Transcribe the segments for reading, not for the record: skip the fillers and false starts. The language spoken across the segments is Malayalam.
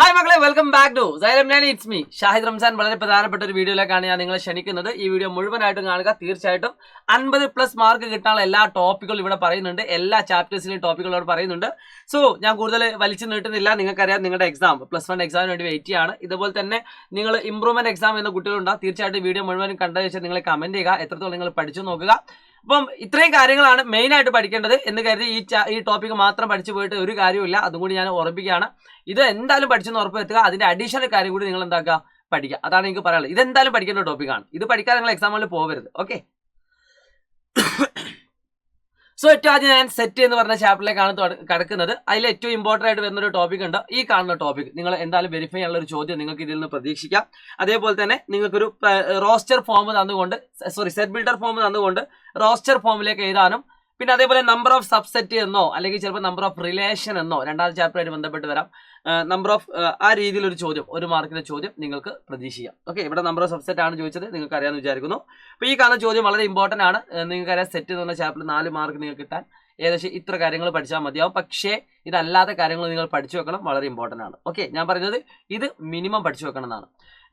ഹായ് മക്കളെ, welcome back to Xylem learning. It's me Shahid Ramzan. വളരെ പ്രധാനപ്പെട്ട ഒരു വീഡിയോയിലേക്കാണ് ഞാൻ നിങ്ങളെ ക്ഷണിക്കുന്നത്. ഈ വീഡിയോ മുഴുവനായിട്ടും കാണുക. തീർച്ചയായിട്ടും 50+ മാർക്ക് കിട്ടാനുള്ള എല്ലാ ടോപ്പിക്കുകളും ഇവിടെ പറയുന്നുണ്ട്. എല്ലാ ചാപ്റ്റേഴ്സിലെയും ടോപ്പിക്കുകൾ ഇവിടെ പറയുന്നുണ്ട്. സോ ഞാൻ കൂടുതൽ വലിച്ചു നീട്ടുന്നില്ല. നിങ്ങൾക്കറിയാം, നിങ്ങളുടെ എക്സാം +1 എക്സാമിന് വേണ്ടി വെയിറ്റ് ചെയ്യാണ്. ഇതുപോലെ തന്നെ നിങ്ങൾ ഇംപ്രൂവ്മെന്റ് എക്സാം എന്ന കുട്ടികളുണ്ടാകും. തീർച്ചയായിട്ടും വീഡിയോ മുഴുവനും കണ്ടതിന് ശേഷം നിങ്ങൾ കമന്റ് ചെയ്യുക. എത്രത്തോളം നിങ്ങൾ പഠിച്ചു നോക്കുക. അപ്പം ഇത്രയും കാര്യങ്ങളാണ് മെയിൻ ആയിട്ട് പഠിക്കേണ്ടത് എന്ന് കരുതി ഈ ടോപ്പിക്ക് മാത്രം പഠിച്ചു പോയിട്ട് ഒരു കാര്യമില്ല. അതും കൂടി ഞാൻ ഓർമ്മിപ്പിക്കുകയാണ്. ഇത് എന്തായാലും പഠിച്ചെന്ന് ഉറപ്പ് വരുത്തുക. അതിന്റെ അഡീഷണൽ കാര്യം കൂടി നിങ്ങൾ എന്താക്കുക, പഠിക്കുക. അതാണ് എനിക്ക് പറയാനുള്ളത്. ഇതെന്തായാലും പഠിക്കേണ്ട ടോപ്പിക്കാണ്. ഇത് പഠിക്കാതെ നിങ്ങൾ എക്സാമിൽ പോകരുത്. ഓക്കെ. സോ ഏറ്റവും ആദ്യം ഞാൻ സെറ്റ് എന്ന് പറഞ്ഞ ചാപ്റ്ററിലേക്കാണ് കിടക്കുന്നത്. അതിൽ ഏറ്റവും ഇമ്പോർട്ടൻ്റ് ആയിട്ട് വരുന്ന ഒരു ടോപ്പിക് ഉണ്ട്. ഈ കാണുന്ന ടോപ്പിക് നിങ്ങൾ എന്തായാലും വെരിഫൈ ചെയ്യാനുള്ള ഒരു ചോദ്യം നിങ്ങൾക്ക് ഇതിൽ നിന്ന് പ്രതീക്ഷിക്കാം. അതേപോലെ തന്നെ നിങ്ങൾക്കൊരു റോസ്റ്റർ ഫോം തന്നുകൊണ്ട് സെറ്റ് ബിൽഡർ ഫോം തന്നുകൊണ്ട് റോസ്റ്റർ ഫോമിലേക്ക് എഴുതാനും, പിന്നെ അതേപോലെ നമ്പർ ഓഫ് സബ്സെറ്റ് എന്നോ അല്ലെങ്കിൽ ചിലപ്പോൾ നമ്പർ ഓഫ് റിലേഷൻ എന്നോ രണ്ടാമത്തെ ചാപ്റ്ററായിട്ട് ബന്ധപ്പെട്ട് വരാം. നമ്പർ ഓഫ് ആ രീതിയിലൊരു ചോദ്യം, 1 മാർക്കിന്റെ ചോദ്യം നിങ്ങൾക്ക് പ്രതീക്ഷിക്കാം. ഓക്കെ. ഇവിടെ നമ്പർ ഓഫ് സബ്സെറ്റ് ആണ് ചോദിച്ചത്, നിങ്ങൾക്ക് അറിയാമെന്ന് വിചാരിക്കുന്നു. അപ്പോൾ ഈ കാണുന്ന ചോദ്യം വളരെ ഇമ്പോർട്ടൻ്റ് ആണ്. നിങ്ങൾക്കറിയാം, സെറ്റ് എന്ന് പറഞ്ഞ ചാപ്റ്ററിൽ 4 മാർക്ക് നിങ്ങൾക്ക് കിട്ടാൻ ഏകദേശം ഇത്ര കാര്യങ്ങൾ പഠിച്ചാൽ മതിയാവും. പക്ഷേ ഇതല്ലാത്ത കാര്യങ്ങൾ നിങ്ങൾ പഠിച്ചു വെക്കണം. വളരെ ഇമ്പോർട്ടൻ്റ് ആണ്. ഓക്കെ. ഞാൻ പറയുന്നത് ഇത് മിനിമം പഠിച്ചു വെക്കണം എന്നാണ്.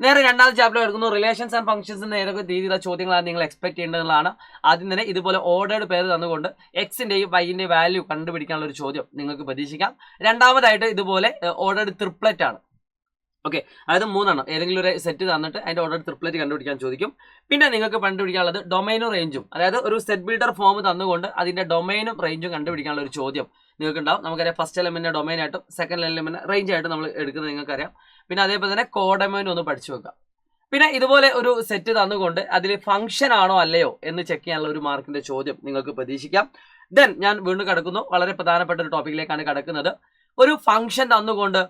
നേരെ രണ്ടാമത്തെ ചാപ്റ്റർ എടുക്കുന്നു. റിലേഷൻസ് ആൻഡ് ഫംഗ്ഷൻസ് എന്ന ഏതൊക്കെ രീതിയിലുള്ള ചോദ്യങ്ങളാണ് നിങ്ങൾ എക്സ്പെക്ട് ചെയ്യേണ്ടതെന്നുള്ളതാണ്. ആദ്യം തന്നെ ഇതുപോലെ ഓർഡേഡ് പേര് തന്നുകൊണ്ട് എക്സിന്റെയും വൈന്റെയും വാല്യൂ കണ്ടുപിടിക്കാനുള്ള ഒരു ചോദ്യം നിങ്ങൾക്ക് പ്രതീക്ഷിക്കാം. രണ്ടാമതായിട്ട് ഇതുപോലെ ഓർഡേഡ് ട്രിപ്ലറ്റ് ആണ്. ഓക്കെ. അതായത് 3 എണ്ണം ഏതെങ്കിലും ഒരു സെറ്റ് തന്നിട്ട് അതിന്റെ ഓർഡർ ട്രിപ്ലറ്റ് കണ്ടുപിടിക്കാൻ ചോദിക്കും. പിന്നെ നിങ്ങൾക്ക് കണ്ടുപിടിക്കാനുള്ളത് ഡൊമൈനും റേഞ്ചും, അതായത് ഒരു സെറ്റ് ബിൽഡർ ഫോം തന്നുകൊണ്ട് അതിന്റെ ഡൊമൈനും റേഞ്ചും കണ്ടുപിടിക്കാനുള്ള ഒരു ചോദ്യം നിങ്ങൾക്ക് ഉണ്ടാവും. നമുക്കറിയാം, ഫസ്റ്റ് എലമെന്റിന്റെ ഡൊമൈൻ ആയിട്ടും സെക്കൻഡ് എലമെന്റ് റേഞ്ച് ആയിട്ടും നമ്മൾ എടുക്കുന്നത് നിങ്ങൾക്കറിയാം. പിന്നെ അതേപോലെ തന്നെ കോഡൊമൈനും ഒന്ന് പഠിച്ചു വെക്കാം. പിന്നെ ഇതുപോലെ ഒരു സെറ്റ് തന്നുകൊണ്ട് അതിൽ ഫംഗ്ഷൻ ആണോ അല്ലയോ എന്ന് ചെക്ക് ചെയ്യാനുള്ള ഒരു മാർക്കിന്റെ ചോദ്യം നിങ്ങൾക്ക് പ്രതീക്ഷിക്കാം. ദെൻ ഞാൻ വീണ്ടും കടക്കുന്നു. വളരെ പ്രധാനപ്പെട്ട ഒരു ടോപ്പിക്കിലേക്കാണ് കടക്കുന്നത്. ഒരു ഫംഗ്ഷൻ തന്നുകൊണ്ട്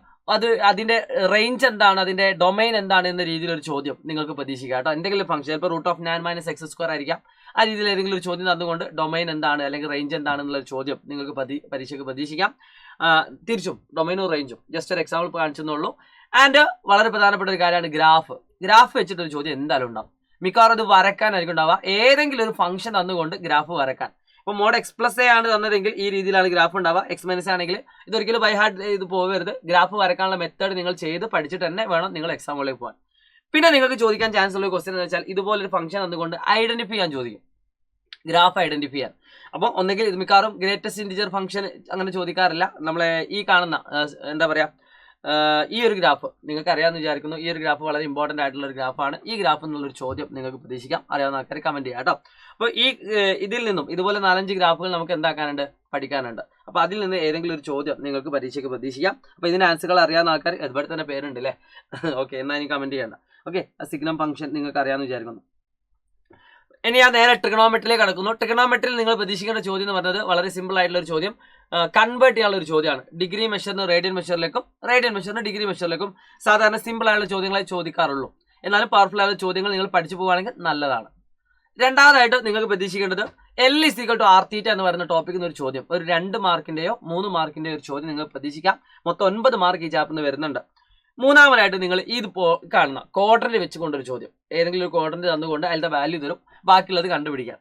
അതിന്റെ റേഞ്ച് എന്താണ്, അതിന്റെ ഡൊമൈൻ എന്താണ് എന്ന രീതിയിലൊരു ചോദ്യം നിങ്ങൾക്ക് പ്രതീക്ഷിക്കാം കേട്ടോ. എന്തെങ്കിലും ഫംഗ്ഷൻ, ഇപ്പോൾ √9 - ആയിരിക്കാം. ആ രീതിയിൽ ഏതെങ്കിലും ഒരു ചോദ്യം തന്നുകൊണ്ട് ഡൊമൈൻ എന്താണ് അല്ലെങ്കിൽ റേഞ്ച് എന്താണെന്നുള്ള ഒരു ചോദ്യം നിങ്ങൾക്ക് പരീക്ഷയ്ക്ക് പ്രതീക്ഷിക്കാം. തിരിച്ചും ഡൊമൈനും റേഞ്ചും ജസ്റ്റ് ഒരു എക്സാമ്പിൾ കാണിച്ചെന്നുള്ളൂ. ആൻഡ് വളരെ പ്രധാനപ്പെട്ട ഒരു കാര്യമാണ് ഗ്രാഫ് വെച്ചിട്ടൊരു ചോദ്യം എന്തായാലും ഉണ്ടാവും. മിക്കവാറും അത് വരക്കാനായിരിക്കും ഉണ്ടാവുക. ഏതെങ്കിലും ഒരു ഫംഗ്ഷൻ തന്നുകൊണ്ട് ഗ്രാഫ് വരക്കാൻ. ഇപ്പോൾ മോഡ് X+A ആണ് തന്നതെങ്കിൽ ഈ രീതിയിലാണ് ഗ്രാഫ് ഉണ്ടാവുക. X- ആണെങ്കിൽ ഇതൊരിക്കലും ബൈ ഹാർട്ട് ഇത് പോകരുത്. ഗ്രാഫ് വരക്കാനുള്ള മെത്തേഡ് നിങ്ങൾ ചെയ്ത് പഠിച്ചിട്ട് തന്നെ വേണം നിങ്ങൾ എക്സാമുകളിലേക്ക് പോകാൻ. പിന്നെ നിങ്ങൾക്ക് ചോദിക്കാൻ ചാൻസ് ഉള്ള ക്വസ്റ്റ്യൻ എന്ന് വെച്ചാൽ ഇതുപോലൊരു ഫംഗ്ഷൻ തന്നുകൊണ്ട് ഐഡന്റിഫൈ ചെയ്യാൻ ചോദിക്കും. ഗ്രാഫ് ഐഡന്റിഫൈ ചെയ്യാൻ. അപ്പോൾ ഒന്നെങ്കിൽ ഇത് മിക്കവാറും ഗ്രേറ്റസ്റ്റ് ഇൻറ്റിജർ ഫംഗ്ഷൻ അങ്ങനെ ചോദിക്കാറില്ല. നമ്മളെ ഈ കാണുന്ന എന്താ പറയുക, ഈ ഒരു ഗ്രാഫ് നിങ്ങൾക്ക് അറിയാമെന്ന് വിചാരിക്കുന്നു. ഈ ഒരു ഗ്രാഫ് വളരെ ഇമ്പോർട്ടൻ്റ് ആയിട്ടുള്ള ഒരു ഗ്രാഫാണ്. ഈ ഗ്രാഫ് എന്നുള്ളൊരു ചോദ്യം നിങ്ങൾക്ക് പ്രതീക്ഷിക്കാം. അറിയാവുന്ന ആൾക്കാർ കമന്റ് ചെയ്യാം കേട്ടോ. അപ്പോൾ ഇതിൽ നിന്നും ഇതുപോലെ 4-5 ഗ്രാഫുകൾ നമുക്ക് എന്താക്കാനുണ്ട്, പഠിക്കാനുണ്ട്. അപ്പോൾ അതിൽ നിന്ന് ഏതെങ്കിലും ഒരു ചോദ്യം നിങ്ങൾക്ക് പരീക്ഷയ്ക്ക് പ്രതീക്ഷിക്കാം. അപ്പോൾ ഇതിന്റെ ആൻസറുകൾ അറിയാവുന്ന ആൾക്കാർ അതുപോലെ തന്നെ പേരുണ്ട് അല്ലേ? ഓക്കെ. എന്നാൽ ഇനി കമന്റ് ചെയ്യണ്ട. ഓക്കെ. സിഗ്നം ഫംഗ്ഷൻ നിങ്ങൾക്ക് അറിയാമെന്ന് വിചാരിക്കുന്നു. ഇനി ഞാൻ നേരെ ട്രിഗണോമെട്രിയിലേക്ക് കടക്കുന്നു. ട്രിഗണോമെട്രിയിൽ നിങ്ങൾ പ്രതീക്ഷിക്കേണ്ട ചോദ്യം എന്ന് പറയുന്നത് വളരെ സിമ്പിൾ ആയിട്ടുള്ള ഒരു ചോദ്യം, കൺവേർട്ട് ചെയ്യാനുള്ള ഒരു ചോദ്യമാണ്. ഡിഗ്രി മെഷറിന് റേഡിയൻ മെഷറിലേക്കും റേഡിയൻ മെഷറിന് ഡിഗ്രി മെഷറിലേക്കും സാധാരണ സിമ്പിൾ ആയിട്ടുള്ള ചോദ്യങ്ങളെ ചോദിക്കാറുള്ളൂ. എന്നാലും പവർഫുൾ ആയിട്ടുള്ള ചോദ്യങ്ങൾ നിങ്ങൾ പഠിച്ചു പോവുകയാണെങ്കിൽ നല്ലതാണ്. രണ്ടാമതായിട്ട് നിങ്ങൾക്ക് പ്രതീക്ഷിക്കേണ്ടത് L = r θ എന്ന് പറയുന്ന ടോപ്പിക്കിൽ നിന്ന് ഒരു ചോദ്യം, ഒരു 2 മാർക്കിന്റെയോ 3 മാർക്കിന്റെയോ ഒരു ചോദ്യം നിങ്ങൾ പ്രതീക്ഷിക്കാം. മൊത്തം 9 മാർക്ക് ഈ ചാപ്റ്ററിന് വരുന്നുണ്ട്. മൂന്നാമതായിട്ട് നിങ്ങൾ ഇത് കാണുന്ന ക്വാഡ്രന്റ് വെച്ചുകൊണ്ടൊരു ചോദ്യം, ഏതെങ്കിലും ഒരു ക്വാഡ്രന്റ് തന്നുകൊണ്ട് അതിന്റെ വാല്യൂ തരും, ബാക്കിയുള്ളത് കണ്ടുപിടിക്കാം.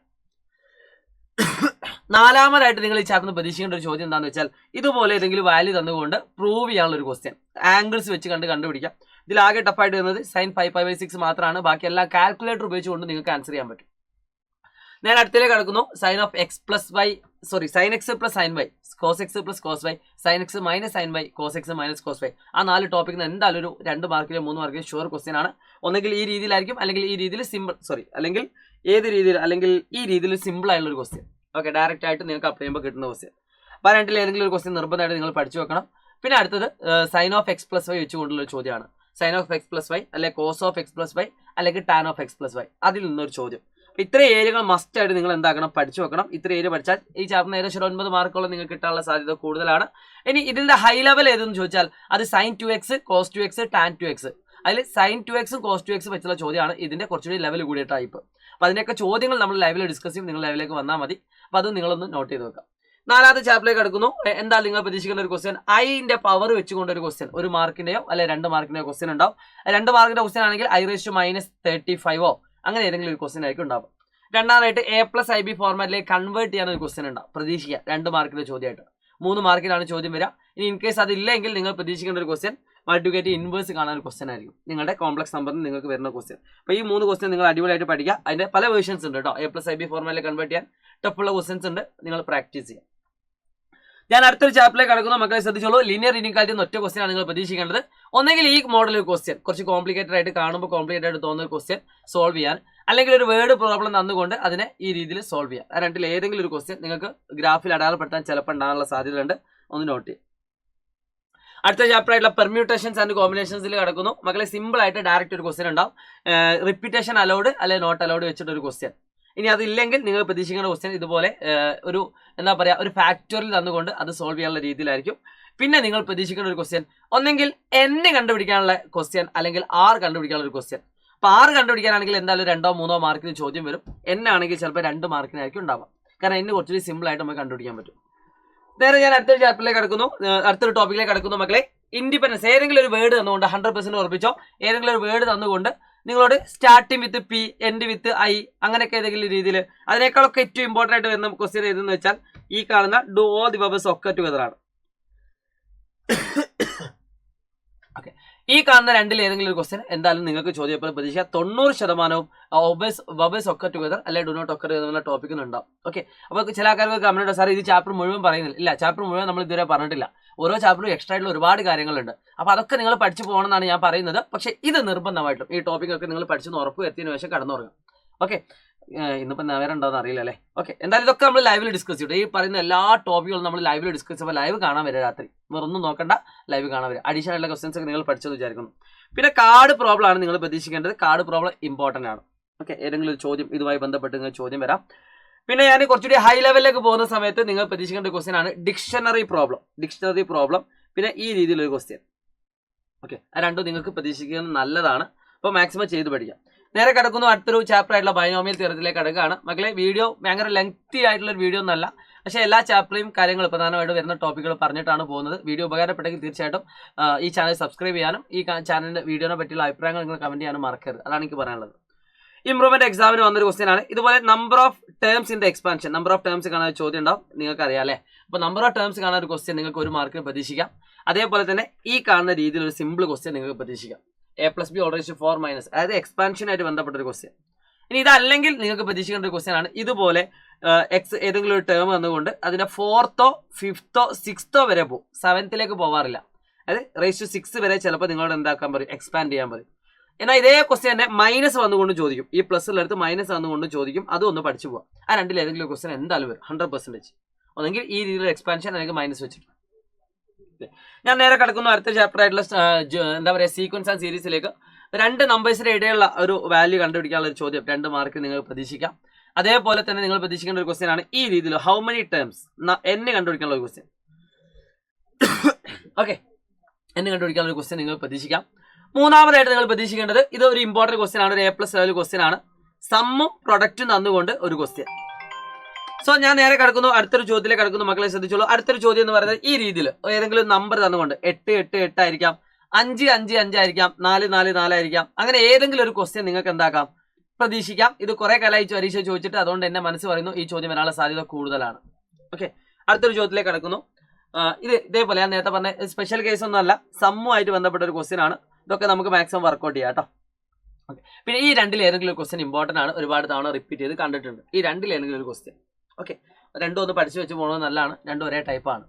നാലാമതായിട്ട് നിങ്ങൾ ഈ ചാപ്റ്ററിന് പ്രതീക്ഷിക്കേണ്ട ഒരു ചോദ്യം എന്താണെന്ന് വെച്ചാൽ ഇതുപോലെ ഏതെങ്കിലും വാല്യൂ തന്നുകൊണ്ട് പ്രൂവ് ചെയ്യാനുള്ള ഒരു ക്വസ്റ്റ്യൻ, ആംഗിൾസ് വെച്ച് കണ്ടുപിടിക്കാം. ഇതിലാകെ ടഫായിട്ട് വരുന്നത് sin 5π/6 മാത്രമാണ്. ബാക്കി എല്ലാ കാൽക്കുലേറ്റർ ഉപയോഗിച്ചുകൊണ്ട് നിങ്ങൾക്ക് ആൻസർ ചെയ്യാൻ പറ്റും. ഞാൻ അടുത്തേക്ക് കടക്കുന്നു. sin x + sin y, cos x + cos y, sin x - sin y, cos x - cos y. ആ 4 ടോപ്പിക്കിന് എന്തായാലും ഒരു 2 മാർക്കിലോ 3 മാർക്കിലോ ഷുവർ ക്വസ്റ്റ്യൻ ആണ്. ഒന്നെങ്കിൽ ഈ രീതിയിലായിരിക്കും, അല്ലെങ്കിൽ ഈ രീതിയിൽ അല്ലെങ്കിൽ ഏത് രീതിയിൽ, അല്ലെങ്കിൽ ഈ രീതിയിൽ സിമ്പിൾ ആയിട്ടുള്ള ഒരു ക്വസ്റ്റ്യൻ. ഓക്കെ. ഡയറക്റ്റ് ആയിട്ട് നിങ്ങൾക്ക് അപ്ലൈ ചെയ്യുമ്പോൾ കിട്ടുന്ന ക്വസ്റ്റ്യൻ. അപ്പോൾ രണ്ടിൽ ഏതെങ്കിലും ഒരു ക്വസ്റ്റ്യൻ നിർബന്ധമായിട്ട് നിങ്ങൾ പഠിച്ചു വെക്കണം. പിന്നെ അടുത്തത് sin x + y വെച്ചുകൊണ്ടുള്ള ഒരു ചോദ്യമാണ്. sin x + y, അല്ലെങ്കിൽ cos x + y, അല്ലെങ്കിൽ tan x + y. അതിൽ നിന്നൊരു ചോദ്യം. ഇത്രയും ഏരിയകൾ മസ്റ്റ് ആയിട്ട് നിങ്ങൾ എന്താക്കണം, പഠിച്ചു വെക്കണം. ഇത്ര ഏരിയ പഠിച്ചാൽ ഈ ചാപ്റ്ററിന് ഏകദേശം 9 മാർക്കോളം നിങ്ങൾക്ക് കിട്ടാനുള്ള സാധ്യത കൂടുതലാണ്. ഇനി ഇതിന്റെ ഹൈ ലെവൽ ഏതെന്ന് ചോദിച്ചാൽ അത് sin 2x, cos 2x, tan 2x. അതിൽ sin 2x ഉം cos 2x വെച്ചുള്ള ചോദ്യമാണ് ഇതിന്റെ കുറച്ചുകൂടി ലെവൽ കൂടിയ ടൈപ്പ്. അപ്പോൾ അതിൻ്റെയൊക്കെ ചോദ്യങ്ങൾ നമ്മൾ ലൈവിൽ ഡിസ്കസ് ചെയ്യും. നിങ്ങൾ ലൈവിലേക്ക് വന്നാൽ മതി. അപ്പോൾ അത് നിങ്ങളൊന്ന് നോട്ട് ചെയ്ത് വെക്കാം. നാലാമത്തെ ചാപ്റ്ററിലേക്ക് എടുക്കുന്നു. എന്താ നിങ്ങൾ പ്രതീക്ഷിക്കുന്ന ഒരു ക്വസ്റ്റ്യൻ, ഐന്റെ പവർ വെച്ചുകൊണ്ട് ഒരു ക്വസ്റ്റ്യൻ, 1 മാർക്കിന്റെയോ അല്ലെ 2 മാർക്കിന്റെയോ ക്വസ്റ്റ്യൻ ഉണ്ടാവും. 2 മാർക്കിന്റെ ക്വസ്റ്റ്യൻ ആണെങ്കിൽ I⁻⁻35 അങ്ങനെ ഏതെങ്കിലും ഒരു ക്വസ്റ്റ്യൻ ആയിരിക്കും ഉണ്ടാവും. രണ്ടാമതായിട്ട് A+IB ഫോർമാറ്റിലേക്ക് കൺവേർട്ട് ചെയ്യാൻ ഒരു ക്വസ്റ്റ്യൻ ഉണ്ടാവും. പ്രതീക്ഷിക്കുക 2 മാർക്കിന്റെ ചോദ്യമായിട്ട്. 3 മാർക്കിലാണ് ചോദ്യം വരിക. ഇനി ഇൻ കേസ് അതില്ലെങ്കിൽ നിങ്ങൾ പ്രതീക്ഷിക്കേണ്ട ഒരു ക്വസ്റ്റ്യൻ മൾട്ടിപ്ലിക്കേറ്റീവ് ഇൻവേഴ്സ് കാണാൻ ഒരു ക്വസ്റ്റൻ ആയിരിക്കും നിങ്ങളുടെ കോംപ്ലക്സ് നമ്പറിന് നിങ്ങൾക്ക് വരുന്ന ക്വസ്റ്റൻ. അപ്പോൾ ഈ 3 ക്വസ്റ്റൻ നിങ്ങൾ അടിപൊളിയായിട്ട് പഠിക്കുക. അതിന്റെ പല വേർഷൻസ് ഉണ്ട് കേട്ടോ. A+IB ഫോർമാറ്റിൽ കൺവേർട്ട് ചെയ്യാൻ ടഫുള്ള ക്വസ്റ്റൻസ് ഉണ്ട്, നിങ്ങൾ പ്രാക്ടീസ് ചെയ്യാം. ഞാൻ അടുത്തൊരു ചാപ്റ്ററിലേക്ക് കടക്കുന്ന മക്കളെ ശ്രദ്ധിച്ചോളൂ. ലീനിയർ ഇനീക്വാലിറ്റി എന്ന ഒറ്റ ക്വസ്റ്റൻ ആണ് നിങ്ങൾ പ്രതീക്ഷിക്കേണ്ടത്. ഒന്നെങ്കിൽ ഈ മോഡൽ ഒരു ക്വസ്റ്റ്യൻ കുറച്ച് കോംപ്ലിക്കേറ്റഡ് ആയിട്ട് കാണുമ്പോൾ കോംപ്ലിക്കേറ്റഡ് ആയിട്ട് തോന്നുന്ന ക്വസ്റ്റ്യൻ സോൾവ് ചെയ്യാൻ, അല്ലെങ്കിൽ ഒരു വേർഡ് പ്രോബ്ലം തന്നുകൊണ്ട് അതിനെ ഈ രീതിയിൽ സോൾവ് ചെയ്യാൻ. ആ രണ്ടിൽ ഏതെങ്കിലും ഒരു ക്വസ്റ്റ്യൻ നിങ്ങൾക്ക് ഗ്രാഫിൽ അടയാളപ്പെടുത്താൻ ചിലപ്പോൾ ഉണ്ടാകാനുള്ള സാധ്യതയുണ്ട്, ഒന്ന് നോട്ട് ചെയ്യും. അടുത്ത ചാപ്റ്റർ ആയിട്ടുള്ള പെർമ്യൂട്ടേഷൻസ് ആൻഡ് കോമ്പിനേഷൻസിൽ കിടക്കുന്നു മക്കളെ. സിമ്പിൾ ആയിട്ട് ഡയറക്റ്റ് ഒരു ക്വസ്റ്റ്യൻ ഉണ്ടാവും. റിപ്പീറ്റേഷൻ അലൗഡ് അല്ലെങ്കിൽ നോട്ട് അലൗഡ് വെച്ചിട്ട് ഒരു ക്വസ്റ്റ്യൻ. ഇനി അതില്ലെങ്കിൽ നിങ്ങൾ പ്രതീക്ഷിക്കുന്ന ക്വസ്റ്റ്യൻ ഇതുപോലെ ഒരു എന്താ പറയുക ഒരു ഫാക്ടറിൽ തന്നുകൊണ്ട് അത് സോൾവ് ചെയ്യാനുള്ള രീതിയിലായിരിക്കും. പിന്നെ നിങ്ങൾ പ്രതീക്ഷിക്കുന്ന ഒരു ക്വസ്റ്റ്യൻ ഒന്നെങ്കിൽ n കണ്ടുപിടിക്കാനുള്ള ക്വസ്റ്റ്യൻ അല്ലെങ്കിൽ r കണ്ടുപിടിക്കാനുള്ള ഒരു ക്വസ്റ്റ്യൻ. അപ്പോൾ r കണ്ടുപിടിക്കാനാണെങ്കിൽ എന്തായാലും 2-3 മാർക്കിന് ചോദ്യം വരും. n ആണെങ്കിൽ ചിലപ്പോൾ 2 മാർക്കിനായിരിക്കും ഉണ്ടാവാം. കാരണം n കുറച്ചുകൂടി സിമ്പിൾ ആയിട്ട് നമുക്ക് കണ്ടുപിടിക്കാൻ പറ്റും. നേരെ ഞാൻ അടുത്തൊരു ചാപ്റ്ററിലേക്ക് കിടക്കുന്നു, അടുത്തൊരു ടോപ്പിക്കിലേക്ക് കിടക്കുന്നു മക്കളെ. ഇൻഡിപെൻഡൻസ്. ഏതെങ്കിലും ഒരു വേർഡ് തന്നുകൊണ്ട് 100% ഉറപ്പിച്ചോ. ഏതെങ്കിലും ഒരു വേർഡ് തന്നുകൊണ്ട് നിങ്ങളോട് starting with P end with I അങ്ങനെയൊക്കെ ഏതെങ്കിലും രീതിയിൽ അതിനേക്കാളൊക്കെ ഏറ്റവും ഇമ്പോർട്ടൻ്റ് ആയിട്ട് വരുന്ന ക്വസ്റ്റ്യൻ ഏതെന്ന് വെച്ചാൽ ഈ കാണുന്ന ഡു ഓൾ ദി വെർബ്സ് ഒക്കെ ടുഗദർ ആണ്. ഓക്കെ, ഈ കാണുന്ന രണ്ടിൽ ഏതെങ്കിലും ഒരു ക്വസ്റ്റ്യൻ എന്തായാലും നിങ്ങൾക്ക് ചോദ്യപ്പോൾ പ്രതീക്ഷിക്കാം. 90% വെർബ്സ് ഒക്കെ ടുഗദർ അല്ലെങ്കിൽ ഡു നോട്ട് ഒക്കെ എന്നുള്ള ടോപ്പിക്കിൽ ഉണ്ടാവും. ഓക്കെ, അപ്പോൾ ചില ആൾക്കാർക്ക് കമന്റ് സാർ ഇത് ചാപ്റ്റർ മുഴുവൻ പറയുന്നില്ല. ഇല്ല, ചാപ്റ്റർ മുഴുവൻ നമ്മൾ ഇതുവരെ പറഞ്ഞിട്ടില്ല. ഓരോ ചാപ്റ്ററും എക്സ്ട്രാ ആയിട്ടുള്ള ഒരുപാട് കാര്യങ്ങളുണ്ട്. അപ്പോൾ അതൊക്കെ നിങ്ങൾ പഠിച്ചു പോകണമെന്നാണ് ഞാൻ പറയുന്നത്. പക്ഷേ ഇത് നിർബന്ധമായിട്ടും ഈ ടോപ്പിക്കൊക്കെ നിങ്ങൾ പഠിച്ചെന്ന് ഉറപ്പ് വരുത്തിയതിനു ശേഷം കടന്നുറങ്ങും. ഓക്കെ, ഇന്നിപ്പോൾ നേരം ഉണ്ടോയെന്ന് അറിയില്ല അല്ലേ. ഓക്കെ, എന്തായാലും ഇതൊക്കെ നമ്മൾ ലൈവിൽ ഡിസ്കസ് ചെയ്യും. ഈ പറയുന്ന എല്ലാ ടോപ്പിക്കുകളും നമ്മൾ ലൈവിൽ ഡിസ്കസ് ചെയ്യുമ്പോൾ ലൈവ് കാണാൻ വരിക രാത്രി. വേറൊന്നും നോക്കണ്ട, ലൈവ് കാണാൻ വരിക. അഡീഷണൽ ആയിട്ടുള്ള ക്വസ്റ്റൻസ് ഒക്കെ നിങ്ങൾ പഠിച്ചെന്ന് വിചാരിക്കുന്നു. പിന്നെ കാർഡ് പ്രോബ്ലം ആണ് നിങ്ങൾ പ്രതീക്ഷിക്കേണ്ടത്. കാർഡ് പ്രോബ്ലം ഇമ്പോർട്ടൻ്റ് ആണ്. ഓക്കെ, ഏതെങ്കിലും ഒരു ചോദ്യം ഇതുമായി ബന്ധപ്പെട്ട് നിങ്ങൾ ചോദ്യം വരാം. പിന്നെ ഞാൻ കുറച്ചുകൂടി ഹൈ ലെവലിലേക്ക് പോകുന്ന സമയത്ത് നിങ്ങൾ പ്രതീക്ഷിക്കേണ്ട ക്വസ്റ്റ്യൻ ആണ് ഡിക്ഷണറി പ്രോബ്ലം. പിന്നെ ഈ രീതിയിലൊരു ക്വസ്റ്റ്യൻ. ഓക്കെ, ആ രണ്ടും നിങ്ങൾക്ക് പ്രതീക്ഷിക്കുന്നത് നല്ലതാണ്. അപ്പോൾ മാക്സിമം ചെയ്ത് പഠിക്കാം. നേരെ കിടക്കുന്നു അടുത്തൊരു ചാപ്റ്റർ ആയിട്ടുള്ള ബൈനോമിയൽ തിയറത്തിലേക്ക് കിടക്കുകയാണ് മക്കളെ. വീഡിയോ ഭയങ്കര ലെങ്തി ആയിട്ടുള്ള ഒരു വീഡിയോ ഒന്നല്ല, പക്ഷേ എല്ലാ ചാപ്റ്ററേയും കാര്യങ്ങൾ പ്രധാനമായിട്ട് വരുന്ന ടോപ്പിക്കുകൾ പറഞ്ഞിട്ടാണ് പോകുന്നത്. വീഡിയോ ഉപകാരപ്പെട്ടെങ്കിൽ തീർച്ചയായിട്ടും ഈ ചാനൽ സബ്സ്ക്രൈബ് ചെയ്യാനും ഈ ചാനലിൻ്റെ വീഡിയോനെ പറ്റിയുള്ള അഭിപ്രായങ്ങൾ നിങ്ങൾ കമൻറ്റ് ചെയ്യാനും മറക്കരുത്. അതാണ് എനിക്ക് പറയാനുള്ളത്. ഇംപ്രൂവ്മെന്റ് എക്സാമിന് വന്നൊരു ക്വസ്റ്റ്യൻ ആണ്. ഇതുപോലെ number of terms in the expansion. Number of terms കാണാൻ ഒരു ചോദ്യം ഉണ്ടാവും, നിങ്ങൾക്ക് അറിയാം അല്ലേ. അപ്പോൾ നമ്പർ ഓഫ് ടേംസ് കാണാൻ ഒരു ക്വസ്റ്റ്യൻ നിങ്ങൾക്ക് 1 മാർക്കിന് പ്രതീക്ഷിക്കാം. അതേപോലെ തന്നെ ഈ കാണുന്ന രീതിയിൽ ഒരു സിമ്പിൾ ക്വസ്റ്റ്യൻ നിങ്ങൾക്ക് പ്രതീക്ഷിക്കാം. A+B all raised to 4 - അതായത് എക്സ്പാൻഷനായിട്ട് ബന്ധപ്പെട്ട ഒരു ക്വസ്റ്റ്യൻ. ഇനി ഇതല്ലെങ്കിൽ നിങ്ങൾക്ക് പ്രതീക്ഷിക്കേണ്ട ഒരു ക്വസ്റ്റ്യൻ ആണ് ഇതുപോലെ എക്സ് ഏതെങ്കിലും ഒരു ടേം വന്നുകൊണ്ട് അതിന്റെ 4th, 5th, 6th വരെ പോകും. 7th പോവാറില്ല. അതായത് റേസ് ടു 6 വരെ ചിലപ്പോൾ നിങ്ങളോട് എന്താക്കാൻ പറയും, എക്സ്പാൻഡ് ചെയ്യാൻ പറയും. എന്നാൽ ഇതേ ക്വസ്റ്റ്യൻ തന്നെ മൈനസ് വന്നുകൊണ്ട് ചോദിക്കും. ഈ പ്ലസ് എടുത്ത് മൈനസ് വന്നുകൊണ്ട് ചോദിക്കും. അതും ഒന്ന് പഠിച്ചു പോകാം. ആ രണ്ടിൽ ഏതെങ്കിലും ക്വസ്റ്റ്യൻ എന്തായാലും വരും 100%. ഒന്നെങ്കിൽ ഈ രീതിയിൽ എക്സ്പാൻഷൻ അല്ലെങ്കിൽ മൈനസ് വെച്ചിട്ട്. ഞാൻ നേരെ കിടക്കുന്നു അടുത്ത ചാപ്റ്റർ ആയിട്ടുള്ള എന്താ പറയുക സീക്വൻസ് ആൻഡ് സീരീസിലേക്ക്. 2 നമ്പേഴ്സിന്റെ ഇടയിലുള്ള ഒരു വാല്യൂ കണ്ടുപിടിക്കാനുള്ള ഒരു ചോദ്യം 2 മാർക്ക് നിങ്ങൾക്ക് പ്രതീക്ഷിക്കാം. അതേപോലെ തന്നെ നിങ്ങൾ പ്രതീക്ഷിക്കേണ്ട ഒരു ക്വസ്റ്റ്യൻ ആണ് ഈ രീതിയിൽ ഹൗ മെനി ടേംസ് n കണ്ടുപിടിക്കാനുള്ള ഒരു ക്വസ്റ്റ്യൻ. ഓക്കെ, n കണ്ടുപിടിക്കാനുള്ള ഒരു ക്വസ്റ്റ്യൻ നിങ്ങൾ പ്രതീക്ഷിക്കാം. മൂന്നാമതായിട്ട് നിങ്ങൾ പ്രതീക്ഷിക്കേണ്ടത് ഇത് ഒരു ഇമ്പോർട്ടൻറ്റ് ക്വസ്റ്റ്യൻ ആണ്. ഒരു A+ ലെവൽ ക്വസ്റ്റ്യൻ ആണ്. സമ്മും പ്രൊഡക്റ്റും തന്നുകൊണ്ട് ഒരു ക്വസ്റ്റ്യൻ. സോ ഞാൻ നേരെ കിടക്കുന്നു അടുത്തൊരു ചോദ്യത്തിലേക്ക് കിടക്കുന്നു മക്കളെ ശ്രദ്ധിച്ചോളൂ. അടുത്തൊരു ചോദ്യം എന്ന് പറയുന്നത് ഈ രീതിയിൽ ഏതെങ്കിലും നമ്പർ തന്നുകൊണ്ട് 8, 8, 8 ആയിരിക്കാം, 5, 5, 5 ആയിരിക്കാം, 4, 4, 4 ആയിരിക്കാം. അങ്ങനെ ഏതെങ്കിലും ഒരു ക്വസ്റ്റ്യൻ നിങ്ങൾക്ക് എന്താക്കാം പ്രതീക്ഷിക്കാം. ഇത് കുറെ കാലമായി പരീക്ഷ ചോദിച്ചിട്ട് അതുകൊണ്ട് എന്നെ മനസ്സ് പറയുന്നു ഈ ചോദ്യം വരാനുള്ള സാധ്യത കൂടുതലാണ്. ഓക്കെ, അടുത്തൊരു ചോദ്യത്തിലേക്ക് കിടക്കുന്നു. ഇത് ഇതേപോലെ ഞാൻ നേരത്തെ പറഞ്ഞ സ്പെഷ്യൽ കേസ് ഒന്നും അല്ല, സമ്മുമായിട്ട് ബന്ധപ്പെട്ട ഒരു ക്വസ്റ്റ്യൻ ആണ്. ഇതൊക്കെ നമുക്ക് മാക്സിമം വർക്കൗട്ട് ചെയ്യാം കേട്ടോ. ഓക്കെ, പിന്നെ ഈ രണ്ടിൽ ഏതെങ്കിലും ഒരു ക്വസ്റ്റ്യൻ ഇമ്പോർട്ടൻ്റ് ആണ്, ഒരുപാട് തവണ റിപ്പീറ്റ് ചെയ്ത് കണ്ടിട്ടുണ്ട്. ഈ രണ്ടിൽ ഏതെങ്കിലും ഒരു ക്വസ്റ്റ്യൻ. ഓക്കെ, രണ്ടും ഒന്ന് പഠിച്ചു വെച്ച് പോകുന്നത് നല്ലതാണ്. രണ്ടും ഒരേ ടൈപ്പാണ്.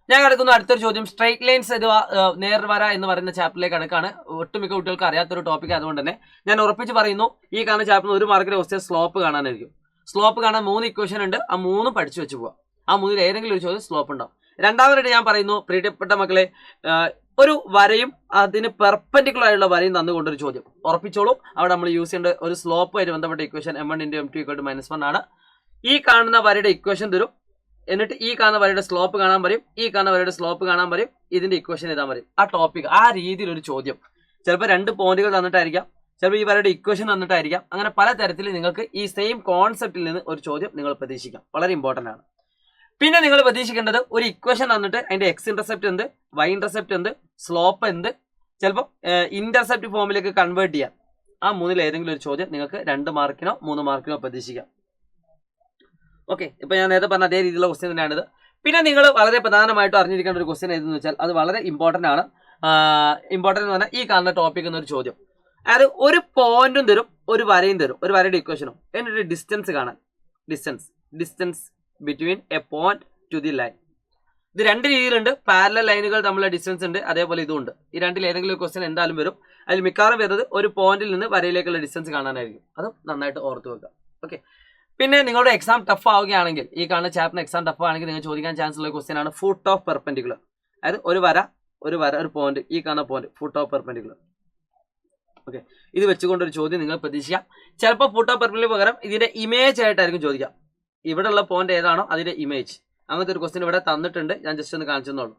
ഞാൻ കിടക്കുന്നു അടുത്തൊരു ചോദ്യം. സ്ട്രൈറ്റ് ലൈൻസ് നേർവര എന്ന് പറയുന്ന ചാപ്റ്ററിലേക്ക് കിടക്കാണ്. ഒട്ടുമിക്ക കുട്ടികൾക്ക് അറിയാത്തൊരു ടോപ്പിക് ആയതുകൊണ്ട് തന്നെ ഞാൻ ഉറപ്പിച്ച് പറയുന്നു ഈ കാണുന്ന ചാപ്റ്ററിന് 1 മാർക്കിന്റെ ക്വസ്റ്റ്യൻ സ്ലോപ്പ് കാണാനായിരിക്കും. സ്ലോപ്പ് കാണാൻ 3 ഇക്വേഷൻ ഉണ്ട്. ആ 3 പഠിച്ചു വെച്ച് പോവാം. ആ 3 ഏതെങ്കിലും ഒരു ചോദ്യം സ്ലോപ്പ് ഉണ്ടാവും. രണ്ടാമതായിട്ട് ഞാൻ പറയുന്നു പ്രിയപ്പെട്ട മക്കളെ, ഒരു വരയും അതിന് പെർപെൻഡിക്കുലർ ആയിട്ടുള്ള വരയും തന്നുകൊണ്ടൊരു ചോദ്യം ഉറപ്പിച്ചോളൂ. അവിടെ നമ്മൾ യൂസ് ചെയ്യേണ്ട ഒരു സ്ലോപ്പുമായിട്ട് ബന്ധപ്പെട്ട ഇക്വേഷൻ m1 × m2 = -1 ആണ്. ഈ കാണുന്ന വരയുടെ ഇക്വേഷൻ തരും. എന്നിട്ട് ഈ കാണുന്ന വരയുടെ സ്ലോപ്പ് കാണാൻ പറയും. ഈ കാണുന്ന വരയുടെ സ്ലോപ്പ് കാണാൻ പറയും. ഇതിന്റെ ഇക്വേഷൻ എഴുതാൻ പറയും. ആ ടോപ്പിക് ആ രീതിയിൽ ഒരു ചോദ്യം ചിലപ്പോൾ 2 പോയിന്റുകൾ തന്നിട്ടായിരിക്കാം, ചിലപ്പോൾ ഈ വരയുടെ ഇക്വേഷൻ തന്നിട്ടായിരിക്കാം. അങ്ങനെ പല തരത്തിൽ നിങ്ങൾക്ക് ഈ സെയിം കോൺസെപ്റ്റിൽ നിന്ന് ഒരു ചോദ്യം നിങ്ങൾ പ്രതീക്ഷിക്കാം. വളരെ ഇമ്പോർട്ടൻ്റ് ആണ്. പിന്നെ നിങ്ങൾ പ്രതീക്ഷിക്കേണ്ടത് ഒരു ഇക്വേഷൻ തന്നിട്ട് അതിന്റെ x ഇന്റർസെപ്റ്റ് എന്ത്, y ഇന്റർസെപ്റ്റ് എന്ത്, സ്ലോപ്പ് എന്ത്, ചിലപ്പോൾ ഇന്റർസെപ്റ്റ് ഫോമിലേക്ക് കൺവേർട്ട് ചെയ്യാം. ആ 3 ഏതെങ്കിലും ഒരു ചോദ്യം നിങ്ങൾക്ക് 2 മാർക്കിനോ 3 മാർക്കിനോ പ്രതീക്ഷിക്കാം. ഓക്കെ, ഇപ്പൊ ഞാൻ നേരത്തെ പറഞ്ഞ അതേ രീതിയിലുള്ള ക്വസ്റ്റ്യൻ തന്നെയാണിത്. പിന്നെ നിങ്ങൾ വളരെ പ്രധാനമായിട്ടും അറിഞ്ഞിരിക്കേണ്ട ഒരു ക്വസ്റ്റ്യൻ ഏതെന്ന് വെച്ചാൽ അത് വളരെ ഇമ്പോർട്ടൻ്റ് ആണ്. ഇമ്പോർട്ടൻ്റ് എന്ന് പറഞ്ഞാൽ ഈ കാണുന്ന ടോപ്പിക് എന്നൊരു ചോദ്യം. അതായത് ഒരു പോയിന്റും തരും, ഒരു വരയും തരും, ഒരു വരയുടെ ഇക്വേഷനും, എന്നിട്ട് ഡിസ്റ്റൻസ് കാണാൻ. Distance between A point two the line. ഇത് രണ്ട് രീതിയിലുണ്ട്. പാരലൽ ലൈനുകൾ തമ്മിലുള്ള ഡിസ്റ്റൻസ് ഉണ്ട്, അതേപോലെ ഇതുണ്ട്. ഈ രണ്ടിൽ ഏതെങ്കിലും ഒരു ക്വസ്റ്റ്യൻ എന്തായാലും വരും. അതിൽ മിക്കവാറും വരുന്നത് ഒരു പോയിന്റിൽ നിന്ന് വരയിലേക്കുള്ള ഡിസ്റ്റൻസ് കാണാനായിരിക്കും. അതും നന്നായിട്ട് ഓർത്ത് വെക്കുക. ഓക്കെ. പിന്നെ നിങ്ങളുടെ എക്സാം ടഫ് ആവുകയാണെങ്കിൽ, ഈ കാണുന്ന ചാപ്റ്റർ എക്സാം ടഫ് ആണെങ്കിൽ നിങ്ങൾ ചോദിക്കാൻ ചാൻസ് ഉള്ള ക്വസ്റ്റ്യൻ ആണ് ഫുട്ട് ഓഫ് പെർപെൻഡിക്കുലർ. അതായത് ഒരു വര ഒരു പോയിന്റ്, ഈ കാണുന്ന point foot of perpendicular. Okay, ഇത് വെച്ചുകൊണ്ടൊരു ചോദ്യം നിങ്ങൾ പ്രതീക്ഷിക്കാം. ചിലപ്പോൾ ഫുട്ട് ഓഫ് പെർപെൻഡിക്കുലർ പകരം ഇതിന്റെ ഇമേജ് ആയിട്ടായിരിക്കും ചോദിക്കാം. ഇവിടെയുള്ള പോയിന്റ് ഏതാണോ അതിന്റെ ഇമേജ്. അങ്ങനത്തെ ഒരു ക്വസ്റ്റ്യൻ ഇവിടെ തന്നിട്ടുണ്ട്, ഞാൻ ജസ്റ്റ് ഒന്ന് കാണിച്ചെന്നുള്ളൂ.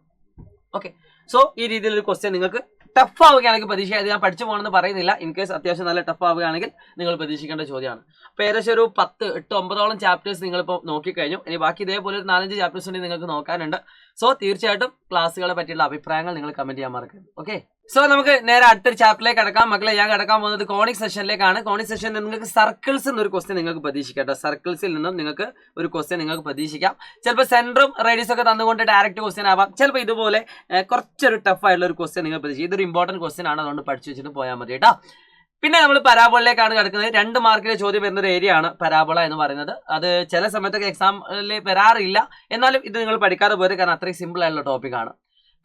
ഓക്കെ, സോ ഈ രീതിയിലൊരു ക്വസ്റ്റ്യൻ നിങ്ങൾക്ക് ടഫ് ആവുകയാണെങ്കിൽ പ്രതീക്ഷിക്കുക. ഇത് ഞാൻ പഠിച്ചു പോകണമെന്ന് പറയുന്നില്ല. ഇൻ കേസ് അത്യാവശ്യം നല്ല ടഫ് ആവുകയാണെങ്കിൽ നിങ്ങൾ പ്രതീക്ഷിക്കേണ്ട ചോദ്യമാണ്. അപ്പോൾ ഏകദേശം ഒരു 10, 8, 9ഓളം ചാപ്റ്റേഴ്സ് നിങ്ങളിപ്പോൾ നോക്കിക്കഴിഞ്ഞു. ഇനി ബാക്കി ഇതേപോലെ ഒരു 4-5 ചാപ്റ്റേഴ്സ് ഉണ്ടെങ്കിൽ നിങ്ങൾക്ക് നോക്കാനുണ്ട്. സോ തീർച്ചയായിട്ടും ക്ലാസ്സുകളെ പറ്റിയുള്ള അഭിപ്രായങ്ങൾ നിങ്ങൾ കമന്റ് ചെയ്യാൻ മറക്കരുത്. ഓക്കെ, സോ നമുക്ക് നേരെ അടുത്തൊരു ചാപ്റ്ററിലേക്ക് കടക്കാം. മക്കളെ, ഞാൻ കടക്കാൻ പോകുന്നത് കോണിക് സെഷനിലേക്കാണ്. കോണിക് സെഷനിൽ നിങ്ങൾക്ക് സർക്കിൾസ് എന്നൊരു ക്വസ്റ്റ്യൻ നിങ്ങൾക്ക് പ്രതീക്ഷിക്കാം കേട്ടോ. സർക്കിൾസിൽ നിന്നും നിങ്ങൾക്ക് ഒരു ക്വസ്റ്റ്യൻ നിങ്ങൾക്ക് പ്രതീക്ഷിക്കാം. ചിലപ്പോൾ സെന്ററും റേഡിയസും ഒക്കെ തന്നുകൊണ്ട് ഡയറക്റ്റ് ക്വസ്റ്റ്യൻ ആവാം. ചിലപ്പോൾ ഇതുപോലെ കുറച്ചൊരു ടഫ് ആയിട്ടുള്ള ഒരു ക്വസ്റ്റ്യൻ നിങ്ങൾ പ്രതീക്ഷിക്കും. ഇതൊരു ഇമ്പോർട്ടന്റ് ക്വസ്റ്റ്യൻ ആണ്, അതുകൊണ്ട് പഠിച്ചു വെച്ചിട്ട് പോയാൽ മതി കേട്ടോ. പിന്നെ നമ്മൾ പരാബോളയിലേക്കാണ് കിടക്കുന്നത്. 2 മാർക്കിന്റെ ചോദ്യം വരുന്ന ഒരു ഏരിയ ആണ് പരാബോള എന്ന് പറയുന്നത്. അത് ചില സമയത്തൊക്കെ എക്സാമിൽ വരാറില്ല, എന്നാലും ഇത് നിങ്ങൾ പഠിക്കാതെ പോയത് കാരണം അത്രയും സിമ്പിൾ ആയിട്ടുള്ള ടോപ്പിക്കാണ്.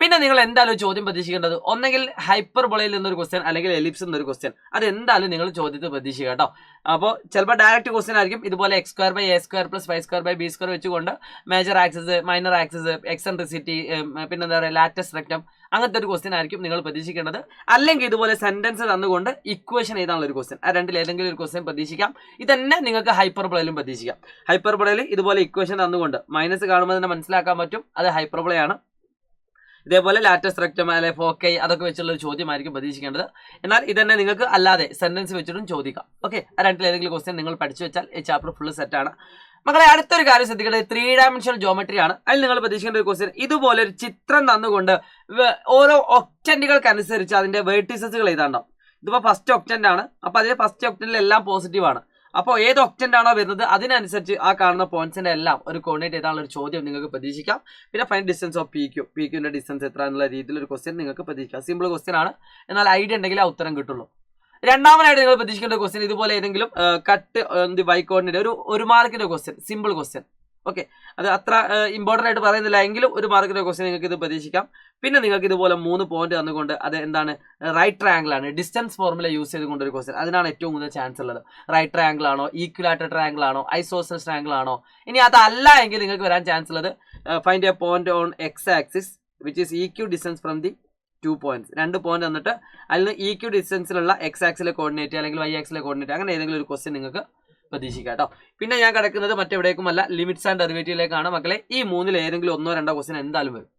പിന്നെ നിങ്ങൾ എന്തായാലും ചോദ്യം പ്രതീക്ഷിക്കേണ്ടത് ഒന്നെങ്കിൽ ഹൈപ്പർബോളയിൽ നിന്നൊരു ക്വസ്റ്റ്യൻ, അല്ലെങ്കിൽ എലിപ്സ് എന്നൊരു ക്വസ്റ്റ്യൻ. അത് എന്തായാലും നിങ്ങൾ ചോദ്യത്തിൽ പ്രതീക്ഷിക്കുക കേട്ടോ. അപ്പോൾ ചിലപ്പോൾ ഡയറക്റ്റ് ക്വസ്റ്റ്യൻ ആയിരിക്കും. ഇതുപോലെ x²/a²+y²/b² വെച്ചുകൊണ്ട് major axis, minor axis, eccentricity, പിന്നെന്താ പറയുക ലാറ്റസ് റെക്ടം, അങ്ങനത്തെ ഒരു ക്വസ്റ്റ്യൻ ആയിരിക്കും നിങ്ങൾ പ്രതീക്ഷിക്കേണ്ടത്. അല്ലെങ്കിൽ ഇതുപോലെ സെന്റൻസ് തന്നുകൊണ്ട് ഇക്വേഷൻ എഴുതാനുള്ള ഒരു ക്വസ്റ്റ്യൻ. ആ രണ്ടിൽ ഏതെങ്കിലും ഒരു ക്വസ്റ്റ്യൻ പ്രതീക്ഷിക്കാം. ഇതന്നെ നിങ്ങൾക്ക് ഹൈപ്പർബോളയിലും പ്രതീക്ഷിക്കാം. ഹൈപ്പർബോളയിൽ ഇതുപോലെ ഇക്വേഷൻ തന്നുകൊണ്ട് മൈനസ് കാണുമ്പോൾ തന്നെ മനസ്സിലാക്കാൻ പറ്റും അത് ഹൈപ്പർബോളയാണ്. ഇതേപോലെ ലാറ്റസ് റെക്ടം അല്ലെ ഫോക്കൈ അതൊക്കെ വെച്ചുള്ള ഒരു ചോദ്യമായിരിക്കും പ്രതീക്ഷിക്കേണ്ടത്. എന്നാൽ ഇതന്നെ നിങ്ങൾക്ക് അല്ലാതെ സെന്റൻസ് വെച്ചിട്ടും ചോദിക്കാം. ഓക്കെ, ആ രണ്ടിൽ ഏതെങ്കിലും ക്വസ്റ്റ്യൻ നിങ്ങൾ പഠിച്ചു വെച്ചാൽ ഈ ചാപ്റ്റർ ഫുള്ള് സെറ്റാണ്. മക്കളെ, അടുത്തൊരു കാര്യം ശ്രദ്ധിക്കേണ്ടത് 3 ഡയമെൻഷണൽ ജോമെട്രി ആണ്. അതിൽ നിങ്ങൾ പ്രതീക്ഷിക്കേണ്ട ഒരു ക്വസ്റ്റ്യൻ ഇതുപോലെ ഒരു ചിത്രം തന്നുകൊണ്ട് ഓരോ ഒക്ടന്റുകൾക്ക് അനുസരിച്ച് അതിന്റെ വേർട്ടീസസുകൾ എഴുതാണ്ടാവും. ഇതിപ്പോൾ ഫസ്റ്റ് ഒക്ടന്റ് ആണ്. അപ്പോൾ അതിൽ ഫസ്റ്റ് ഒക്ടന്റിൽ എല്ലാം പോസിറ്റീവ് ആണ്. അപ്പോൾ ഏത് ഒക്ടന്റ് ആണോ വരുന്നത് അതിനനുസരിച്ച് ആ കാണുന്ന പോയിന്റ്സിന്റെ എല്ലാം ഒരു കോർഡിനേറ്റ് ചെയ്താലുള്ള ഒരു ചോദ്യം നിങ്ങൾക്ക് പ്രതീക്ഷിക്കാം. പിന്നെ ഫൈൻഡ് ഡിസ്റ്റൻസ് ഓഫ് PQന്റെ ഡിസ്റ്റൻസ് എത്ര എന്നുള്ള രീതിയിൽ ഒരു ക്വസ്റ്റ്യൻ നിങ്ങൾക്ക് പ്രതീക്ഷിക്കാം. സിമ്പിൾ ക്വസ്റ്റ്യൻ ആണ്, എന്നാൽ ഐഡിയ ഉണ്ടെങ്കിൽ ആ ഉത്തരം കിട്ടുള്ളൂ. രണ്ടാമതായിട്ട് നിങ്ങൾ പ്രതീക്ഷിക്കേണ്ട ക്വസ്റ്റ്യൻ ഇതുപോലെ ഏതെങ്കിലും കട്ട് വൈ കോർഡിനേറ്റ് ഒരു മാർക്കിന്റെ ക്വസ്റ്റ്യൻ, സിമ്പിൾ ക്വസ്റ്റ്യൻ. ഓക്കെ, അത് അത്ര ഇമ്പോർട്ടൻ്റ് ആയിട്ട് പറയുന്നില്ല എങ്കിലും ഒരു മാർക്കിന്റെ ക്വസ്റ്റ്യൻ നിങ്ങൾക്ക് ഇത് പ്രതീക്ഷിക്കാം. പിന്നെ നിങ്ങൾക്ക് ഇതുപോലെ 3 പോയിന്റ് തന്നുകൊണ്ട് അത് എന്താണ് റൈറ്റ് ട്രയാങ്കിൾ ആണ്, ഡിസ്റ്റൻസ് ഫോർമുല യൂസ് ചെയ്തുകൊണ്ട് ഒരു ക്വസ്റ്റ്യൻ. അതിനാണ് ഏറ്റവും കൂടുതൽ ചാൻസ് ഉള്ളത്. റൈറ്റ് ട്രയാങ്കിൾ ആണോ, ഈക്വലാറ്റർ ട്രയാങ്കിൾ ആണോ, ഐസോസെൽസ് ട്രയാങ്കിൾ ആണോ. ഇനി അതല്ല എങ്കിൽ നിങ്ങൾക്ക് വരാൻ ചാൻസ് ഉള്ളത് find A point on X axis which is EQ distance from the 2 points. 2 point തന്നിട്ട് അതിൽ നിന്ന് EQ ഡിസ്റ്റൻസിലുള്ള എക്സ് ആക്സിലെ കോർഡിനേറ്റ് അല്ലെങ്കിൽ Y ആക്സിലെ കോർഡിനേറ്റ്, അങ്ങനെ ഏതെങ്കിലും ഒരു ക്വസ്റ്റ്യൻ നിങ്ങൾക്ക് പ്രതീക്ഷിക്കാം കേട്ടോ. പിന്നെ ഞാൻ കിടക്കുന്നത് മറ്റെവിടേക്കുമല്ല, ലിമിറ്റ്സ് ആൻഡ് ഡെറിവേറ്റീവിലേക്കാണ്. മക്കളെ, ഈ 3-ൽ ഏതെങ്കിലും 1-2 ക്വസ്റ്റ്യൻ എന്തായാലും വരും.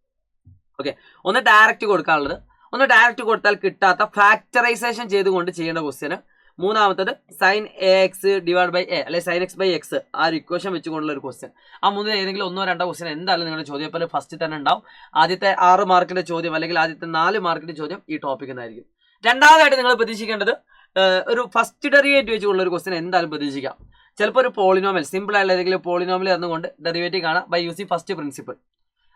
ഓക്കെ, ഒന്ന് ഡയറക്റ്റ് കൊടുക്കാനുള്ളത്, ഒന്ന് ഡയറക്റ്റ് കൊടുത്താൽ കിട്ടാത്ത ഫാക്ടറൈസേഷൻ ചെയ്തുകൊണ്ട് ചെയ്യേണ്ട ക്വസ്റ്റ്യന്. മൂന്നാമത്തത് sin AX divide by A അല്ലെങ്കിൽ sin x/x ആ ഒരു ഇക്വേഷൻ വെച്ചുകൊണ്ടുള്ള ഒരു ക്വസ്റ്റ്യൻ. ആ 3-ൽ ഏതെങ്കിലും 1-2 ക്വസ്റ്റ്യൻ എന്തായാലും നിങ്ങളുടെ ചോദ്യപ്പേപ്പറിൽ ഫസ്റ്റ് തന്നെ ഉണ്ടാവും. ആദ്യത്തെ 6 മാർക്കിന്റെ ചോദ്യം അല്ലെങ്കിൽ ആദ്യത്തെ 4 മാർക്കിന്റെ ചോദ്യം ഈ ടോപ്പിക്കിൽ നിന്നായിരിക്കും. രണ്ടാമതായിട്ട് നിങ്ങൾ പ്രതീക്ഷിക്കേണ്ടത് ഒരു ഫസ്റ്റ് ഡെറിവേറ്റീവ് വെച്ചുള്ള ഒരു ക്വസ്റ്റ്യൻ എന്തായാലും പ്രതീക്ഷിക്കാം. ചിലപ്പോൾ ഒരു പോളിനോമിയൽ, സിമ്പിൾ ആയിട്ടുള്ള ഏതെങ്കിലും പോളിനോമിയൽ തന്നുകൊണ്ട് ഡെറിവേറ്റീവ് കാണാം ബൈ യൂസിങ് ഫസ്റ്റ് പ്രിൻസിപ്പിൾ.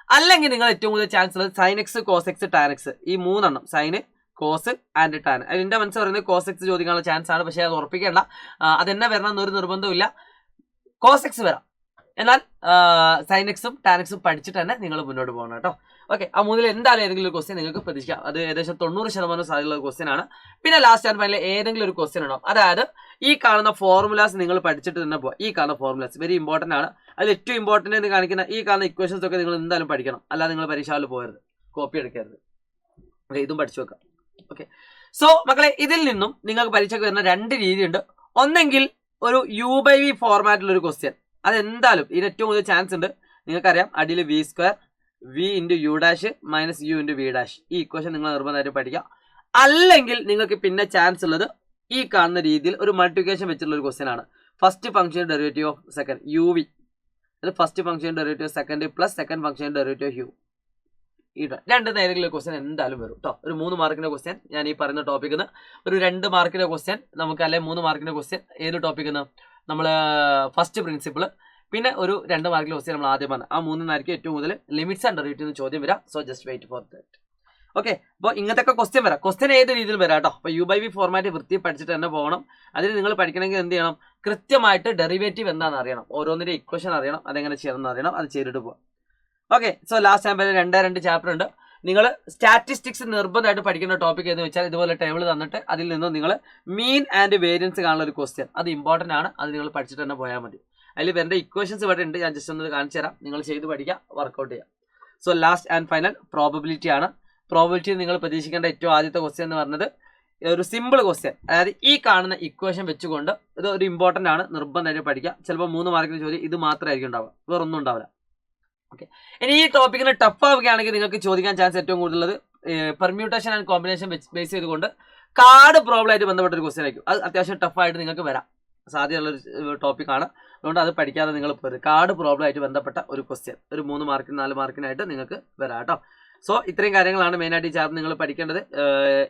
അല്ലെങ്കിൽ നിങ്ങൾ ഏറ്റവും കൂടുതൽ ചാൻസ് ഉള്ളത് sin x, cos x, tan x, ഈ 3 എണ്ണം, സൈന്, കോസ് ആൻഡ് ടാൻ. അതിന്റെ മനസ്സ് പറയുന്നത് cos x ചോദിക്കാനുള്ള ചാൻസ് ആണ്. പക്ഷേ അത് ഉറപ്പിക്കേണ്ട, അതെന്നെ വരണം എന്നൊരു നിർബന്ധമില്ല. cos x വരാം, എന്നാൽ sin x ഉം tan x ഉം പഠിച്ചിട്ട് തന്നെ നിങ്ങൾ മുന്നോട്ട് പോകണം കേട്ടോ. ഓക്കെ, ആ 3-ൽ എന്തായാലും ഏതെങ്കിലും ഒരു ക്വസ്റ്റ്യൻ നിങ്ങൾക്ക് പ്രതീക്ഷിക്കാം. അത് ഏകദേശം 90% സാധ്യതയുള്ള ക്വസ്റ്റ്യൻ ആണ്. പിന്നെ ലാസ്റ്റ് ആൻഡ് ഫൈനൽ ഏതെങ്കിലും ഒരു ക്വസ്റ്റ്യൻ ഉണ്ടാവും. അതായത് ഈ കാണുന്ന ഫോർമുലാസ് നിങ്ങൾ പഠിച്ചിട്ട് തന്നെ പോകാം. ഈ കാണുന്ന ഫോർമുലാസ് വെരി ഇമ്പോർട്ടൻ്റ് ആണ്. അതിൽ ഏറ്റവും ഇമ്പോർട്ടൻ്റ് എന്ന് കാണിക്കുന്ന ഈ കാണുന്ന ഇക്വേഷൻസ് ഒക്കെ നിങ്ങൾ എന്തായാലും പഠിക്കണം. അല്ലാതെ നിങ്ങൾ പരീക്ഷയിൽ പോകരുത്, കോപ്പി എടുക്കരുത്. ഓക്കെ, ഇതും പഠിച്ചു വെക്കാം. ഓക്കെ, സോ മക്കളെ, ഇതിൽ നിന്നും നിങ്ങൾക്ക് പരീക്ഷയ്ക്ക് വരുന്ന 2 രീതിയുണ്ട്. ഒന്നെങ്കിൽ ഒരു U/V ഫോർമാറ്റിലൊരു ക്വസ്റ്റ്യൻ, അതെന്തായാലും ഇതിന് ഏറ്റവും കൂടുതൽ ചാൻസ് ഉണ്ട്. നിങ്ങൾക്കറിയാം അടിയിൽ V² V × U' - U × V', ഈ ഇക്വേഷൻ നിങ്ങൾ നിർബന്ധമായിട്ട് പഠിക്കാം. അല്ലെങ്കിൽ നിങ്ങൾക്ക് പിന്നെ ചാൻസ് ഉള്ളത് ഈ കാണുന്ന രീതിയിൽ ഒരു മൾട്ടിപ്ലിക്കേഷൻ വെച്ചിട്ടുള്ള ഒരു ക്വസ്റ്റ്യൻ ആണ്. First function derivative of second UV, അത് first function derivative second plus second function derivative U. ഈ 2 ഏതെങ്കിലും ക്വസ്റ്റ്യൻ എന്തായാലും വരും കേട്ടോ. ഒരു 3 മാർക്കിന്റെ ക്വസ്റ്റ്യൻ ഞാൻ ഈ പറയുന്ന ടോപ്പിക്കിൽ നിന്ന്, ഒരു 2 മാർക്കിന്റെ ക്വസ്റ്റ്യൻ നമുക്ക്, അല്ലെങ്കിൽ 3 മാർക്കിന്റെ ക്വസ്റ്റ്യൻ ഏത് ടോപ്പിക്കിൽ നിന്ന്, നമ്മൾ ഫസ്റ്റ് പ്രിൻസിപ്പിൾ, പിന്നെ ഒരു 2 മാർക്കിലെ ക്വസ്റ്റ്യൻ നമ്മൾ ആദ്യം പറഞ്ഞ ആ 3 ഏറ്റവും കൂടുതൽ ലിമിറ്റ്സ് ആൻഡ് ഡെറിവേറ്റീവ് ചോദ്യം വരാം. So just wait for that. Okay, അപ്പോൾ ഇങ്ങനത്തെ ക്വസ്റ്റ്യൻ വരാം. ക്വസ്റ്റ്യൻ ഏത് രീതിയിൽ വരാം കേട്ടോ. അപ്പോൾ U/V ഫോർമാറ്റ് വൃത്തി പഠിച്ചിട്ട് തന്നെ പോകണം. അതിന് നിങ്ങൾ പഠിക്കണമെങ്കിൽ എന്ത് ചെയ്യണം, കൃത്യമായിട്ട് ഡെറിവേറ്റീവ് എന്താണെന്ന് അറിയണം, ഓരോന്നിന്റെ ഇക്വേഷൻ അറിയണം, അതെങ്ങനെ ചെയ്യണമെന്ന് അറിയണം, അത് ചെയ്തിട്ട് പോകാം. ഓക്കെ, സോ ലാസ്റ്റ് ആകുമ്പോൾ 2 ചാപ്റ്റർ ഉണ്ട്. നിങ്ങൾ സ്റ്റാറ്റിസ്റ്റിക്സ് നിർബന്ധമായിട്ട് പഠിക്കുന്ന ടോപ്പിക് എന്ന് വെച്ചാൽ ഇതുപോലെ ടേബിൾ തന്നിട്ട് അതിൽ നിന്ന് നിങ്ങൾ മീൻ ആൻഡ് വേരിയൻസ് കാണുന്ന ഒരു ക്വസ്റ്റ്യൻ, അത് ഇമ്പോർട്ടൻ്റ് ആണ്. അത് നിങ്ങൾ പഠിച്ചിട്ട് തന്നെ പോയാൽ മതി. അതിൽ വരേണ്ട ഇക്വേഷൻസ് ഇവിടെ ഉണ്ട്, ഞാൻ ജസ്റ്റ് ഒന്ന് കാണിച്ചു തരാം. നിങ്ങൾ ചെയ്ത് പഠിക്കുക, വർക്കൗട്ട് ചെയ്യുക. So last and final probability ആണ്. പ്രോബബിലിറ്റി നിങ്ങൾ പ്രതീക്ഷിക്കേണ്ട ഏറ്റവും ആദ്യത്തെ ക്വസ്റ്റ്യൻ എന്ന് പറഞ്ഞത് ഒരു സിമ്പിൾ ക്വസ്റ്റ്യൻ, അതായത് ഈ കാണുന്ന ഇക്വേഷൻ വെച്ചുകൊണ്ട് ഇത് ഒരു ഇമ്പോർട്ടൻ്റ് ആണ്, നിർബന്ധമായിട്ട് പഠിക്കുക. ചിലപ്പോൾ 3 മാർക്കിന് ചോദ്യം ഇത് മാത്രമായിരിക്കും ഉണ്ടാവുക, വേറൊന്നും ഉണ്ടാവില്ല. ഓക്കെ, ഇനി ഈ ടോപ്പിക്കിന് ടഫ് ആവുകയാണെങ്കിൽ നിങ്ങൾക്ക് ചോദിക്കാൻ ചാൻസ് ഏറ്റവും കൂടുതലുള്ളത് പെർമ്യൂട്ടേഷൻ ആൻഡ് കോമ്പിനേഷൻ ബേസ് ചെയ്തുകൊണ്ട് കാർഡ് പ്രോബ്ലം ആയിട്ട് ബന്ധപ്പെട്ട ഒരു ക്വസ്റ്റ്യൻ ആയിരിക്കും. അത് അത്യാവശ്യം ടഫായിട്ട് നിങ്ങൾക്ക് വരാം, സാധ്യതയുള്ളൊരു ടോപ്പിക്കാണ്. അതുകൊണ്ട് അത് പഠിക്കാതെ നിങ്ങൾ പോരുത്. കാർഡ് പ്രോബ്ലം ആയിട്ട് ബന്ധപ്പെട്ട ഒരു ക്വസ്റ്റ്യൻ ഒരു 3 മാർക്കിന് 4 മാർക്കിനായിട്ട് നിങ്ങൾക്ക് വരാം കേട്ടോ. സോ ഇത്രയും കാര്യങ്ങളാണ് മെയിനായിട്ട് ഈ ചാപ്റ്റർ നിങ്ങൾ പഠിക്കേണ്ടത്.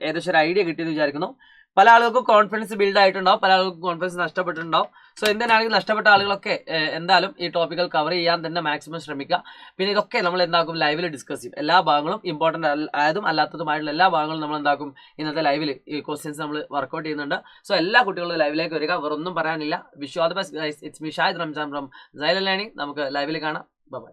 ഏകദേശം ഒരു ഐഡിയ കിട്ടിയെന്ന് വിചാരിക്കുന്നു. പല ആളുകൾക്കും കോൺഫിഡൻസ് ബിൽഡ് ആയിട്ടുണ്ടാവും, പല ആളുകൾക്കും കോൺഫിഡൻസ് നഷ്ടപ്പെട്ടിട്ടുണ്ടാവും. സോ എന്തിനാണെങ്കിൽ നഷ്ടപ്പെട്ട ആളുകളൊക്കെ എന്തായാലും ഈ ടോപ്പിക്കൽ കവർ ചെയ്യാൻ തന്നെ മാക്സിമം ശ്രമിക്കുക. പിന്നെ ഇതൊക്കെ നമ്മൾ എന്താക്കും, ലൈവിൽ ഡിസ്കസ് ചെയ്യും. എല്ലാ ഭാഗങ്ങളും ഇമ്പോർട്ടൻ്റ് ആയതും അല്ലാത്തതുമായിട്ടുള്ള എല്ലാ ഭാഗങ്ങളും നമ്മൾ എന്താക്കും, ഇന്നത്തെ ലൈവിൽ ഈ ക്വസ്റ്റ്യൻസ് നമ്മൾ വർക്കൗട്ട് ചെയ്യുന്നുണ്ട്. സോ എല്ലാ കുട്ടികളും ലൈവിലേക്ക് വരിക, വേറൊന്നും പറയാനില്ല. Wish you all the best guys. It's me Shahid Ramzan from silent learning. നമുക്ക് ലൈവിൽ കാണാം. Bye bye.